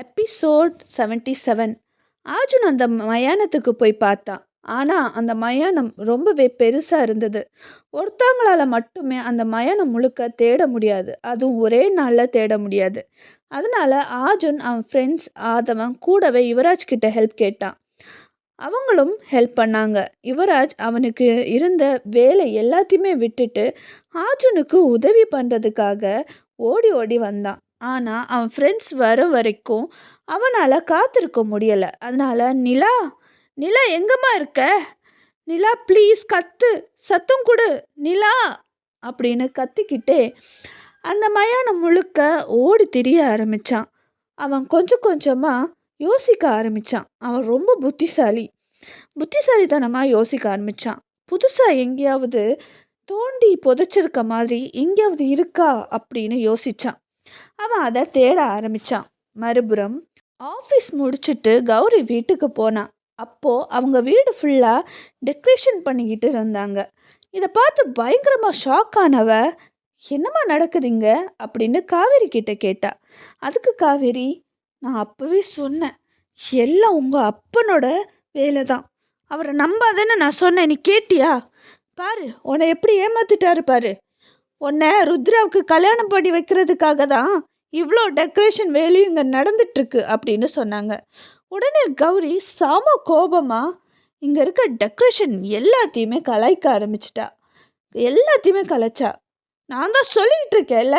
Episode 77. Arjun அந்த மயானத்துக்கு போய் பார்த்தான். ஆனால் அந்த மயானம் ரொம்பவே பெருசாக இருந்தது. ஒருத்தவங்களால் மட்டுமே அந்த மயானம் முழுக்க தேட முடியாது, அதுவும் ஒரே நாளில் தேட முடியாது. அதனால் அர்ஜுன் அவன் ஃப்ரெண்ட்ஸ் ஆதவன் கூடவே யுவராஜ் கிட்ட ஹெல்ப் கேட்டான். அவங்களும் ஹெல்ப் பண்ணாங்க. யுவராஜ் அவனுக்கு இருந்த வேலை எல்லாத்தையுமே விட்டுட்டு அர்ஜுனுக்கு உதவி பண்ணுறதுக்காக ஓடி ஓடி வந்தான். ஆனால் அவன் ஃப்ரெண்ட்ஸ் வர வரைக்கும் அவனால் காத்திருக்க முடியலை. அதனால் நிலா நிலா எங்கம்மா இருக்க? நிலா ப்ளீஸ் கத்து, சத்தம் கொடு நிலா அப்படின்னு கத்திக்கிட்டே அந்த மயானம் முழுக்க ஓடி திரிய ஆரம்பித்தான். அவன் கொஞ்சம் கொஞ்சமாக யோசிக்க ஆரம்பித்தான். அவன் ரொம்ப புத்திசாலித்தனமாக யோசிக்க ஆரம்பித்தான். புதுசாக எங்கேயாவது தோண்டி புதைச்சிருக்க மாதிரி எங்கேயாவது இருக்கா அப்படின்னு யோசித்தான். அவன் அதை தேட ஆரம்பித்தான். மறுபுறம் ஆஃபீஸ் முடிச்சுட்டு கௌரி வீட்டுக்கு போனான். அப்போது அவங்க வீடு ஃபுல்லாக டெக்கரேஷன் பண்ணிக்கிட்டு இருந்தாங்க. இதை பார்த்து பயங்கரமாக ஷாக் ஆனவ, என்னம்மா நடக்குதுங்க அப்படின்னு காவேரி கிட்ட கேட்டா. அதுக்கு காவேரி, நான் அப்போவே சொன்னேன், எல்லாம் உங்கள் அப்பனோட வேலை தான், அவரை நம்பாதேன்னு நான் சொன்னேன், நீ கேட்டியா? பாரு உன்னை எப்படி ஏமாத்திட்டாரு பாரு, உன்னை ருத்ராவுக்கு கல்யாணம் பண்ணி வைக்கிறதுக்காக தான் இவ்வளோ டெக்கரேஷன் வேலையும் இங்கே நடந்துட்டுருக்கு அப்படின்னு சொன்னாங்க. உடனே கௌரி செம கோபமாக இங்கே இருக்க டெக்கரேஷன் எல்லாத்தையுமே கலாய்க்க ஆரம்பிச்சிட்டா. எல்லாத்தையுமே கலைச்சா. நான் தான் சொல்லிக்கிட்டு இருக்கேன்ல,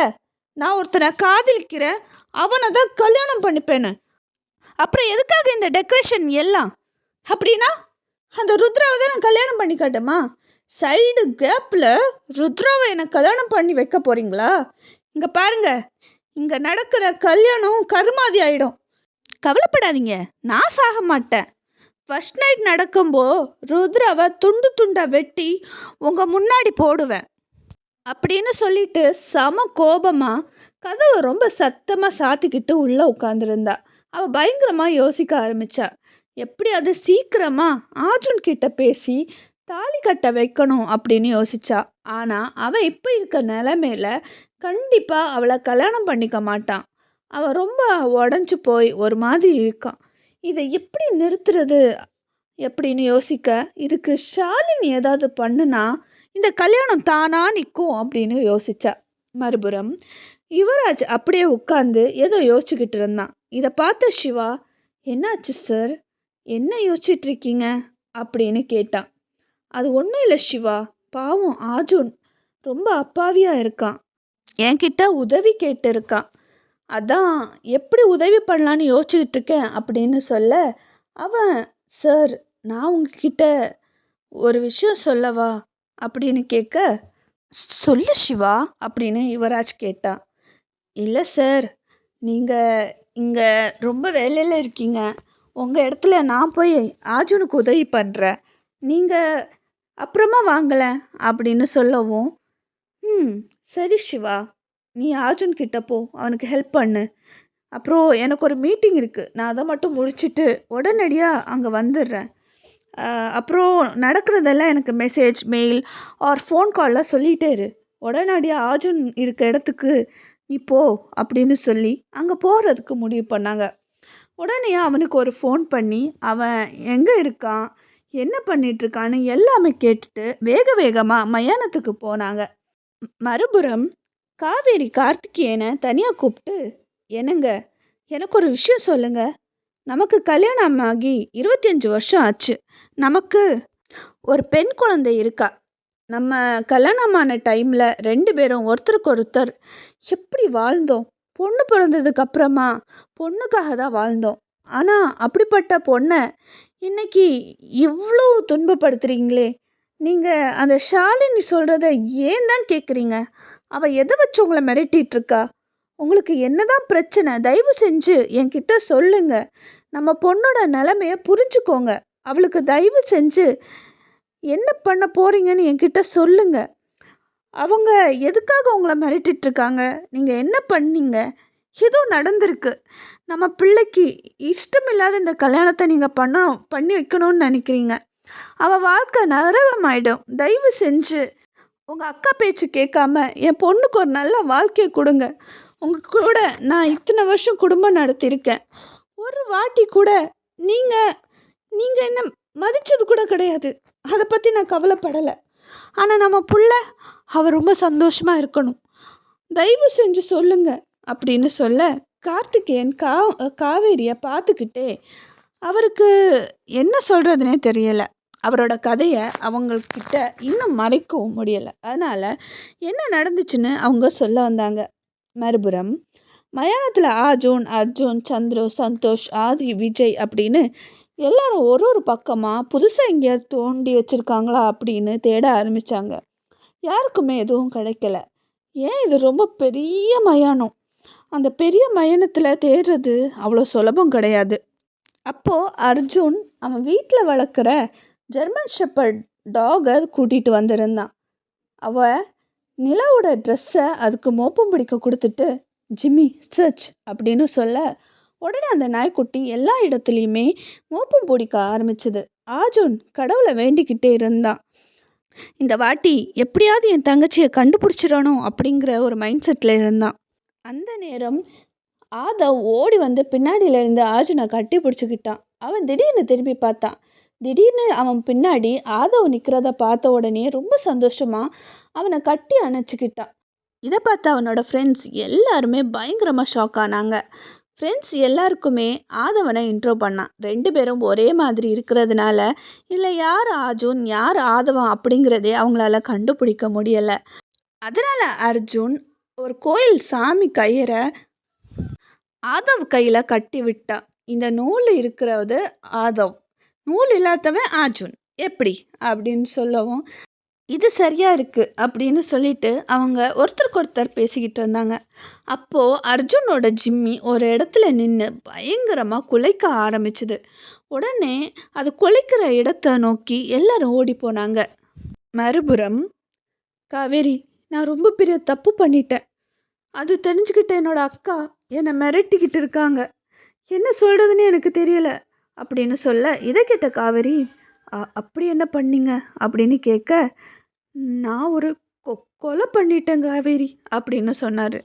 நான் ஒருத்தனை காதலிக்கிறேன், அவனை தான் கல்யாணம் பண்ணிப்பேன்னு, அப்புறம் எதுக்காக இந்த டெக்கரேஷன் எல்லாம்? அப்படின்னா அந்த ருத்ராவை தான் நான் கல்யாணம் பண்ணி காட்டுமா? சைடு கேப்பில் ருத்ராவை என்னை கல்யாணம் பண்ணி வைக்க போகிறீங்களா? இங்கே பாருங்க, இங்கே நடக்கிற கல்யாணம் கருமாதி ஆகிடும். கவலைப்படாதீங்க, நான் சாக மாட்டேன். ஃபர்ஸ்ட் நைட் நடக்கும்போது ருத்ராவை துண்டு துண்டாக வெட்டி உங்கள் முன்னாடி போடுவேன் அப்படின்னு சொல்லிட்டு செம கோபமாக கதவை ரொம்ப சத்தமாக சாத்திக்கிட்டு உள்ளே உட்காந்துருந்தா. அவள் பயங்கரமாக யோசிக்க ஆரம்பித்தா. எப்படி அது சீக்கிரமாக அர்ஜுன் கிட்ட பேசி தாலி கட்ட வைக்கணும் அப்படின்னு யோசிச்சா. ஆனால் அவன் இப்போ இருக்க நிலைமையில கண்டிப்பாக அவளை கல்யாணம் பண்ணிக்க மாட்டான். அவன் ரொம்ப உடஞ்சி போய் ஒரு மாதிரி இருக்கான். இதை எப்படி நிறுத்துறது எப்படின்னு யோசிக்க, இதுக்கு ஷாலினி ஏதாவது பண்ணுனா இந்த கல்யாணம் தானா நிற்கும் அப்படின்னு யோசிச்சா. மறுபுறம் யுவராஜ் அப்படியே உட்காந்து ஏதோ யோசிச்சுக்கிட்டு இருந்தான். இதை பார்த்த சிவா, என்னாச்சு சார், என்ன யோசிச்சுட்டு இருக்கீங்க அப்படின்னு கேட்டான். அது ஒன்றும் இல்லை சிவா, பாவம் அர்ஜுன் ரொம்ப அப்பாவியாக இருக்கான், என்கிட்ட உதவி கேட்டு இருக்கான், அதான் எப்படி உதவி பண்ணலான்னு யோசிச்சுக்கிட்டு இருக்கேன் அப்படின்னு சொல்ல, அவன் சார் நான் உங்ககிட்ட ஒரு விஷயம் சொல்லவா அப்படின்னு கேட்க, சொல்லு சிவா அப்படின்னு யுவராஜ் கேட்டான். இல்லை சார், நீங்கள் இங்கே ரொம்ப வேலையில் இருக்கீங்க, உங்கள் இடத்துல நான் போய் அர்ஜுனுக்கு உதவி பண்ணுறேன், நீங்கள் அப்புறமா வாங்கலேன் அப்படின்னு சொல்லவும், சரி சிவா, நீ அர்ஜுன் கிட்ட போ, அவனுக்கு ஹெல்ப் பண்ணு, அப்புறம் எனக்கு ஒரு மீட்டிங் இருக்குது, நான் அதை மட்டும் முடிச்சுட்டு உடனடியாக அங்கே வந்துடுறேன், அப்புறம் நடக்கிறதெல்லாம் எனக்கு மெசேஜ் மெயில் ஆர் ஃபோன் காலில் சொல்லிகிட்டே இரு, உடனடியாக அர்ஜுன் இருக்க இடத்துக்கு நீ போ அப்படின்னு சொல்லி அங்கே போகிறதுக்கு முடிவு பண்ணாங்க. உடனே அவனுக்கு ஒரு ஃபோன் பண்ணி அவன் எங்கே இருக்கான், என்ன பண்ணிகிட்ருக்கான்னு எல்லாமே கேட்டுட்டு வேக வேகமாக மயானத்துக்கு போனாங்க. மறுபுறம் காவேரி கார்த்திகேயனை தனியாக கூப்பிட்டு, என்னங்க எனக்கு ஒரு விஷயம் சொல்லுங்க, நமக்கு கல்யாணம் ஆகி 25 வருஷம் ஆச்சு, நமக்கு ஒரு பெண் குழந்தை இருக்கா, நம்ம கல்யாணமான டைமில் 2 பேரும் ஒருத்தருக்கு ஒருத்தர் எப்படி வாழ்ந்தோம், பொண்ணு பிறந்ததுக்கு அப்புறமா பொண்ணுக்காக தான் வாழ்ந்தோம், ஆனால் அப்படிப்பட்ட பொண்ணை இன்னைக்கு இவ்வளோ துன்பப்படுத்துகிறீங்களே, நீங்கள் அந்த ஷாலினி சொல்கிறத ஏன் தான் கேட்குறீங்க, அவள் எதை வச்சு உங்களை மிரட்டிகிட்ருக்கா, உங்களுக்கு என்ன தான் பிரச்சனை, தயவு செஞ்சு என்கிட்ட சொல்லுங்க, நம்ம பொண்ணோட நிலைமையை புரிஞ்சுக்கோங்க, அவளுக்கு தயவு செஞ்சு என்ன பண்ண போகிறீங்கன்னு என்கிட்ட சொல்லுங்க, அவங்க எதுக்காக உங்களை மிரட்டிகிட்ருக்காங்க, நீங்கள் என்ன பண்ணீங்க, ஏதோ நடந்திருக்கு, நம்ம பிள்ளைக்கு இஷ்டமில்லாத இந்த கல்யாணத்தை நீங்கள் பண்ணி வைக்கணும்னு நினைக்கிறீங்க, அவள் வாழ்க்கை நரகமாயிடும், தயவு செஞ்சு உங்கள் அக்கா பேச்சு கேட்காம என் பொண்ணுக்கு ஒரு நல்ல வாழ்க்கையை கொடுங்க, உங்கள் கூட நான் இத்தனை வருஷம் குடும்பம் நடத்தியிருக்கேன். ஒரு வாட்டி கூட நீங்கள் நீங்கள் என்ன மதித்தது கூட கிடையாது. அதை பற்றி நான் கவலைப்படலை. ஆனால் நம்ம புள்ள அவள் ரொம்ப சந்தோஷமாக இருக்கணும். தயவு செஞ்சு சொல்லுங்க அப்படின்னு சொல்ல கார்த்திகேயன் காவேரியை பார்த்துக்கிட்டே அவருக்கு என்ன சொல்கிறதுனே தெரியலை. அவரோட கதையை அவங்கக்கிட்ட இன்னும் மறைக்கவும் முடியலை. அதனால் என்ன நடந்துச்சுன்னு அவங்க சொல்ல வந்தாங்க. மறுபுறம் மயானத்தில் ஆஜூன், அர்ஜுன், சந்துரு, சந்தோஷ், ஆதி, விஜய் அப்படின்னு எல்லாரும் ஒரு ஒரு பக்கமாக புதுசாக எங்கேயாவது தோண்டி வச்சுருக்காங்களா அப்படின்னு தேட ஆரம்பித்தாங்க. யாருக்குமே எதுவும் கிடைக்கல. ஏன் இது ரொம்ப பெரிய மயானம். அந்த பெரிய மயானத்தில் தேடுறது அவ்வளோ சுலபம் கிடையாது. அப்போது அர்ஜுன் அவன் வீட்டில் வளர்க்குற ஜெர்மன் ஷெப்பர்ட் டாகை கூட்டிகிட்டு வந்திருந்தான். அவள் நிலாவோட ட்ரெஸ்ஸை அதுக்கு மோப்பம் பிடிக்க கொடுத்துட்டு ஜிம்மி சர்ச் அப்படின்னு சொல்ல உடனே அந்த நாய்க்குட்டி எல்லா இடத்துலையுமே மோப்பம் பிடிக்க ஆரம்பிச்சது. ஆர்ஜுன் கடவுளை வேண்டிக்கிட்டே இருந்தான். இந்த வாட்டி எப்படியாவது என் தங்கச்சியை கண்டுபிடிச்சிடணும் அப்படிங்கிற ஒரு மைண்ட் செட்டில் இருந்தான். அந்த நேரம் ஆதவ் ஓடி வந்து பின்னாடியிலேருந்து ஆர்ஜுனை கட்டி பிடிச்சிக்கிட்டான். அவன் திடீர்னு திரும்பி பார்த்தான். திடீர்னு அவன் பின்னாடி ஆதவ் நிற்கிறத பார்த்த உடனே ரொம்ப சந்தோஷமாக அவனை கட்டி அணைச்சிக்கிட்டான். இதை பார்த்து அவனோட ஃப்ரெண்ட்ஸ் எல்லாருமே பயங்கரமாக ஷாக் ஆனாங்க. ஃப்ரெண்ட்ஸ் எல்லாருக்குமே ஆதவனை இன்ட்ரோ பண்ணான். 2 பேரும் ஒரே மாதிரி இருக்கிறதுனால இல்லை யார் ஆர்ஜுன் யார் ஆதவன் அப்படிங்கிறதே அவங்களால கண்டுபிடிக்க முடியலை. அதனால் அர்ஜுன் ஒரு கோயில் சாமி கயிறை ஆதவ் கையில் கட்டி விட்டான். இந்த நூல் இருக்கிறது ஆதவ், நூல் இல்லாதவன் அர்ஜுன், எப்படி அப்படின்னு சொல்லவும் இது சரியாக இருக்குது அப்படின்னு சொல்லிட்டு அவங்க ஒருத்தருக்கு ஒருத்தர் பேசிக்கிட்டு இருந்தாங்க. அப்போது அர்ஜுனோட ஜிம்மி ஒரு இடத்துல நின்று பயங்கரமாக குலைக்க ஆரம்பிச்சுது. உடனே அது குலைக்கிற இடத்த நோக்கி எல்லாரும் ஓடி போனாங்க. மறுபுறம் காவேரி, நான் ரொம்ப பெரிய தப்பு பண்ணிட்டேன். அது தெரிஞ்சுக்கிட்ட என்னோட அக்கா என்னை மிரட்டிக்கிட்டு இருக்காங்க. என்ன சொல்கிறதுன்னு எனக்கு தெரியலை அப்படின்னு சொல்ல இதை கேட்ட காவேரி, அப்படி என்ன பண்ணீங்க அப்படின்னு கேட்க, நான் ஒரு கொலை பண்ணிட்டேன் காவேரி அப்படின்னு சொன்னார்.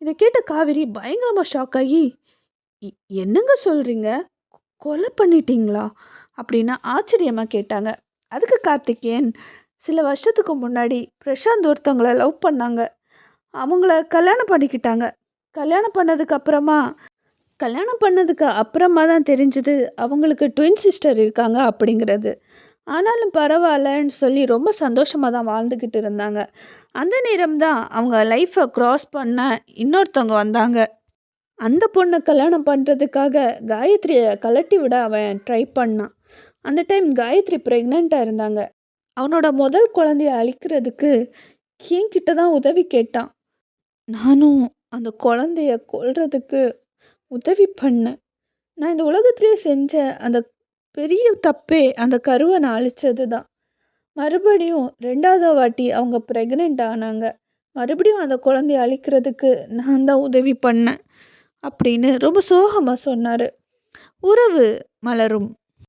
இதை கேட்ட காவேரி பயங்கரமாக ஷாக் ஆகி, என்னங்க சொல்கிறீங்க, கொலை பண்ணிட்டீங்களா அப்படின்னு ஆச்சரியமாக கேட்டாங்க. அதுக்கு கார்த்திகேயன், சில வருஷத்துக்கு முன்னாடி பிரசாந்த் ஒருத்தவங்களை லவ் பண்ணாங்க. அவங்கள கல்யாணம் பண்ணிக்கிட்டாங்க. கல்யாணம் பண்ணதுக்கு அப்புறமா தான் தெரிஞ்சுது அவங்களுக்கு ட்வின் சிஸ்டர் இருக்காங்க அப்படிங்கிறது. ஆனாலும் பரவாயில்லன்னு சொல்லி ரொம்ப சந்தோஷமாக தான் வாழ்ந்துக்கிட்டு இருந்தாங்க. அந்த நேரம் தான் அவங்க லைஃப்பை க்ராஸ் பண்ண இன்னொருத்தவங்க வந்தாங்க. அந்த பொண்ணை கல்யாணம் பண்ணுறதுக்காக காயத்ரியை கலட்டி விட அவன் ட்ரை பண்ணான். அந்த டைம் காயத்ரி ப்ரெக்னெண்ட்டாக இருந்தாங்க. அவனோட முதல் குழந்தைய அழிக்கிறதுக்கு என்கிட்ட தான் உதவி கேட்டான். நானும் அந்த குழந்தைய கொல்றதுக்கு உதவி பண்ணேன். நான் இந்த உலகத்திலே செஞ்ச அந்த பெரிய தப்பே அந்த கருவை நான் அழிச்சது தான். மறுபடியும் 2வது வாட்டி அவங்க ப்ரெக்னென்ட் ஆனாங்க. மறுபடியும் அந்த குழந்தைய அழிக்கிறதுக்கு நான் தான் உதவி பண்ணேன் அப்படின்னு ரொம்ப சோகமாக சொன்னார். உறவு மலரும்.